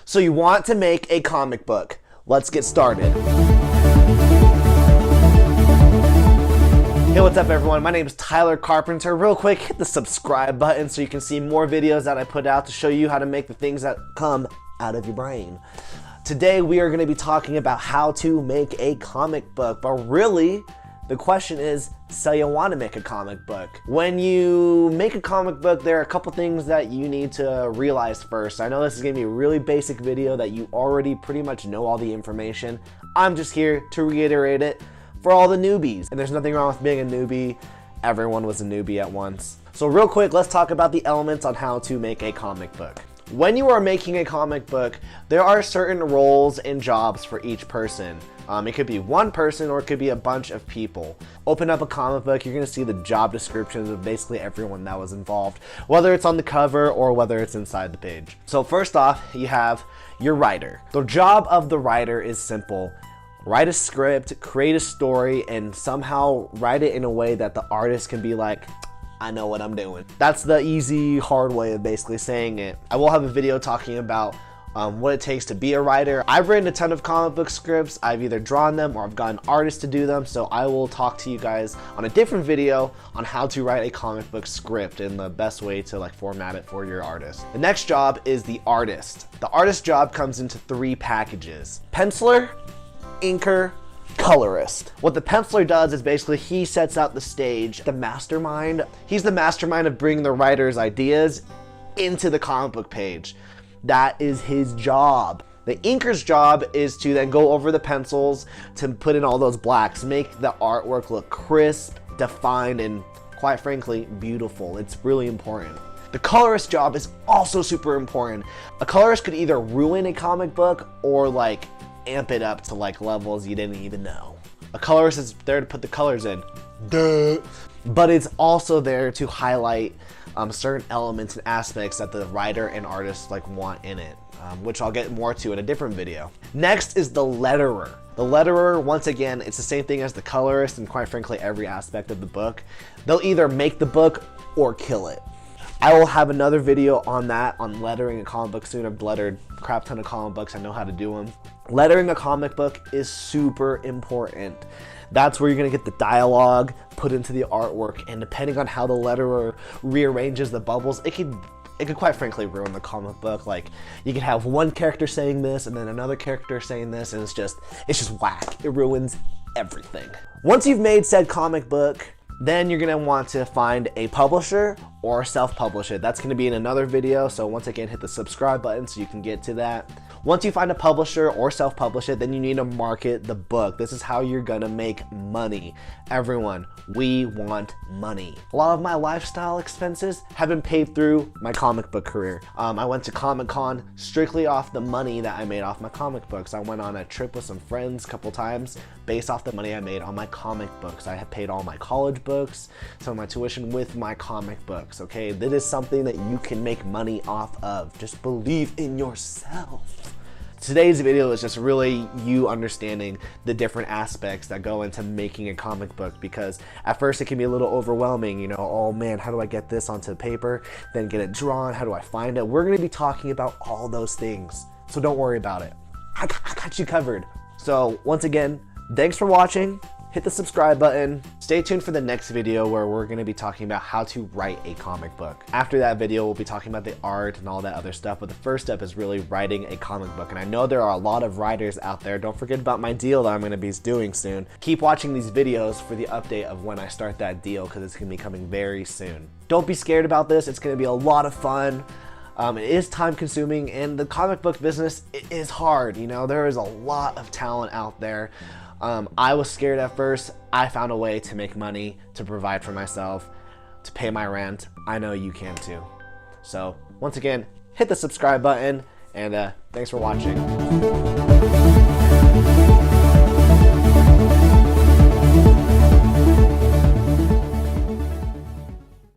So you want to make a comic book. Let's get started. Hey, what's up everyone? My name is Tyler Carpenter. Real quick, hit the subscribe button so you can see more videos that I put out to show you how to make the things that come out of your brain. Today we are going to be talking about how to make a comic book, but really the question is, so you want to make a comic book. When you make a comic book, there are a couple things that you need to realize first. I know this is going to be a really basic video that you already pretty much know all the information. I'm just here to reiterate it for all the newbies. And there's nothing wrong with being a newbie. Everyone was a newbie at once. So real quick, let's talk about the elements on how to make a comic book. When you are making a comic book, there are certain roles and jobs for each person. It could be one person or it could be a bunch of people. Open up a comic book, you're gonna see the job descriptions of basically everyone that was involved, whether it's on the cover or whether it's inside the page. So first off, you have your writer. The job of the writer is simple. Write a script, create a story, and somehow write it in a way that the artist can be like, I know what I'm doing. That's the easy, hard way of basically saying it. I will have a video talking about what it takes to be a writer. I've written a ton of comic book scripts. I've either drawn them or I've gotten artists to do them. So I will talk to you guys on a different video on how to write a comic book script and the best way to like format it for your artist. The next job is the artist. The artist job comes into 3 packages: penciler, inker, colorist. What the penciler does is basically he sets out the stage, the mastermind. He's the mastermind of bringing the writer's ideas into the comic book page. That is his job. The inker's job is to then go over the pencils to put in all those blacks, make the artwork look crisp, defined, and quite frankly, beautiful. It's really important. The colorist job is also super important. A colorist could either ruin a comic book or like amp it up to like levels you didn't even know. A colorist is there to put the colors in, duh. But it's also there to highlight certain elements and aspects that the writer and artist like want in it, which I'll get more to in a different video. Next is the letterer. The letterer, once again, it's the same thing as the colorist and quite frankly every aspect of the book. They'll either make the book or kill it. I will have another video on that, on lettering a comic book soon. I've lettered a crap ton of comic books. I know how to do them. Lettering a comic book is super important. That's where you're gonna get the dialogue put into the artwork, and depending on how the letterer rearranges the bubbles, it could quite frankly ruin the comic book. Like, you could have one character saying this and then another character saying this, and it's just whack. It ruins everything. Once you've made said comic book, then you're gonna want to find a publisher or self-publish it. That's gonna be in another video, so once again, hit the subscribe button so you can get to that. Once you find a publisher or self-publish it, then you need to market the book. This is how you're gonna make money. Everyone, we want money. A lot of my lifestyle expenses have been paid through my comic book career. I went to Comic-Con strictly off the money that I made off my comic books. I went on a trip with some friends a couple times based off the money I made on my comic books. I have paid all my college books, some of my tuition with my comic books, okay? That is something that you can make money off of. Just believe in yourself. Today's video is just really you understanding the different aspects that go into making a comic book, because at first it can be a little overwhelming, you know, oh man, how do I get this onto paper, then get it drawn, how do I find it? We're gonna be talking about all those things, so don't worry about it. I got you covered. So once again, thanks for watching. Hit the subscribe button. Stay tuned for the next video where we're gonna be talking about how to write a comic book. After that video, we'll be talking about the art and all that other stuff, but the first step is really writing a comic book. And I know there are a lot of writers out there. Don't forget about my deal that I'm gonna be doing soon. Keep watching these videos for the update of when I start that deal, because it's gonna be coming very soon. Don't be scared about this. It's gonna be a lot of fun. It is time consuming, and the comic book business, it is hard. You know, there is a lot of talent out there. I was scared at first. I found a way to make money, to provide for myself, to pay my rent. I know you can too. So once again, hit the subscribe button, and thanks for watching.